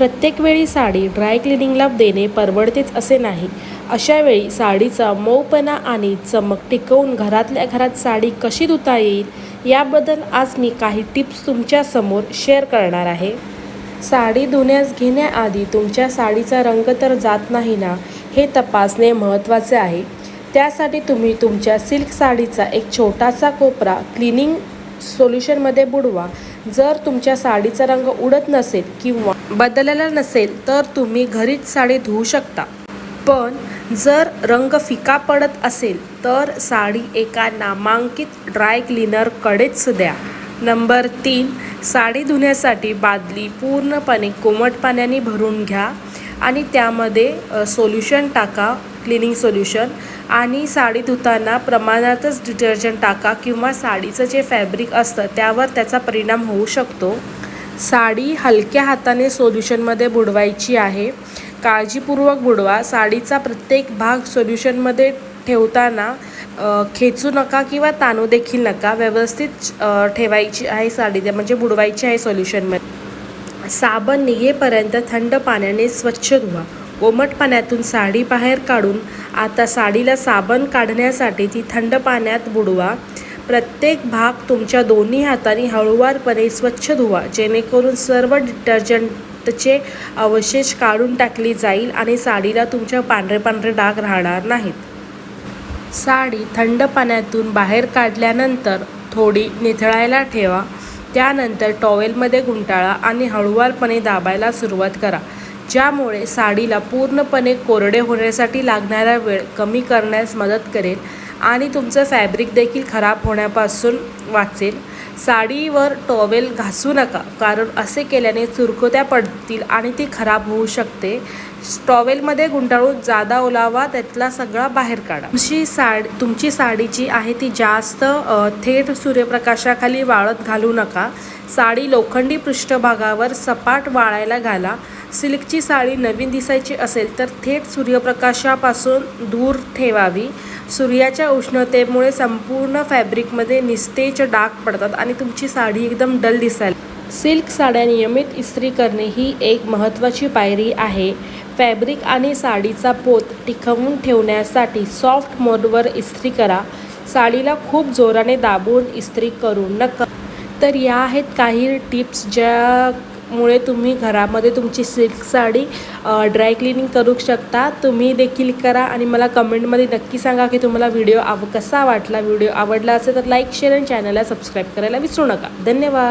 प्रत्येक वेळी साडी ड्राय क्लिनिंगला देणे परवडतेच असे नाही. अशा वेळी साडीचा मऊपणा आणि चमक टिकवून घरातल्या घरात साडी कशी धुता येईल याबद्दल आज मी काही टिप्स तुमच्यासमोर शेअर करणार आहे. साडी धुण्यास घेण्याआधी तुमच्या साडीचा रंग तर जात नाही ना, हे तपासणे महत्त्वाचे आहे. त्यासाठी तुम्ही तुमच्या सिल्क साडीचा एक छोटासा कोपरा क्लिनिंग सोल्युशनमध्ये बुडवा. जर तुमच्या साडीचा रंग उडत नसेल किंवा बदललेला नसेल तर तुम्ही घरीच साडी धुवू शकता. पण जर रंग फिका पडत असेल तर साडी एका नामांकित ड्राय क्लीनरकडेच द्या. नंबर 3, साडी धुण्यासाठी बादली पूर्णपणे कोमट पाण्याने भरून घ्या आणि त्यामध्ये सोल्युशन टाका, क्लिनिंग सोल्युशन. आणि साडी धुताना प्रमाणातच डिटर्जंट टाका किंवा साडीचं जे फॅब्रिक असतं त्यावर त्याचा परिणाम होऊ शकतो. साडी हलक्या हाताने सोल्युशनमध्ये बुडवायची आहे. काळजीपूर्वक बुडवा. साडीचा प्रत्येक भाग सोल्युशनमध्ये ठेवताना खेचू नका किंवा ताणू देखील नका. व्यवस्थित ठेवायची आहे साडी, म्हणजे बुडवायची आहे सोल्युशनमध्ये. साबण निघेपर्यंत थंड पाण्याने स्वच्छ धुवा. कोमट पाण्यातून साडी बाहेर काढून आता साडीला साबण काढण्यासाठी ती थंड पाण्यात बुडवा. प्रत्येक भाग तुमच्या दोन्ही हातांनी हळूवारपणे स्वच्छ धुवा, जेणेकरून सर्व डिटर्जंटचे अवशेष काढून टाकले जाईल आणि साडीला तुमच्या पांढरे पांढरे डाग राहणार नाहीत. साडी थंड पाण्यातून बाहेर काढल्यानंतर थोडी निथळायला ठेवा. त्यानंतर टॉवेलमध्ये गुंडाळा आणि हळूवारपणे दाबायला सुरुवात करा, ज्यामुळे साडीला पूर्णपणे कोरडे होण्यासाठी लागणारा वेळ कमी करण्यास मदत करेल आणि तुमचं फॅब्रिक देखील खराब होण्यापासून वाचेल. साडीवर टॉवेल घासू नका, कारण असे केल्याने चुरकुत्या पडतील आणि ती खराब होऊ शकते. टॉवेलमध्ये गुंडाळून जादा ओलावा त्यातला सगळा बाहेर काढा. तुमची साडी जी आहे ती जास्त थेट सूर्यप्रकाशाखाली वाळत घालू नका. साडी लोखंडी पृष्ठभागावर सपाट वाळायला घाला. सिल्कची साडी नवीन दिसायची असेल तर थेट सूर्यप्रकाशापासून दूर ठेवावी. सूर्याच्या उष्णतेमुळे संपूर्ण फॅब्रिकमध्ये निस्तेज डाग पडतात आणि तुमची साडी एकदम डल दिसायला. सिल्क साड्या नियमित इस्त्री करणे ही एक महत्त्वाची पायरी आहे. फॅब्रिक आणि साडीचा पोत टिकवून ठेवण्यासाठी सॉफ्ट मोडवर इस्त्री करा. साडीला खूप जोराने दाबून इस्त्री करू नका. तर या आहेत काही टिप्स ज्यामुळे तुम्ही घरामध्ये तुमची सिल्क साडी ड्राय क्लिनिंग करू शकता. तुम्ही देखील करा आणि मला कमेंटमध्ये नक्की सांगा की तुम्हाला व्हिडिओ कसा वाटला. व्हिडिओ आवडला असेल तर लाईक, शेअर आणि चॅनलला सबस्क्राईब करायला विसरू नका. धन्यवाद.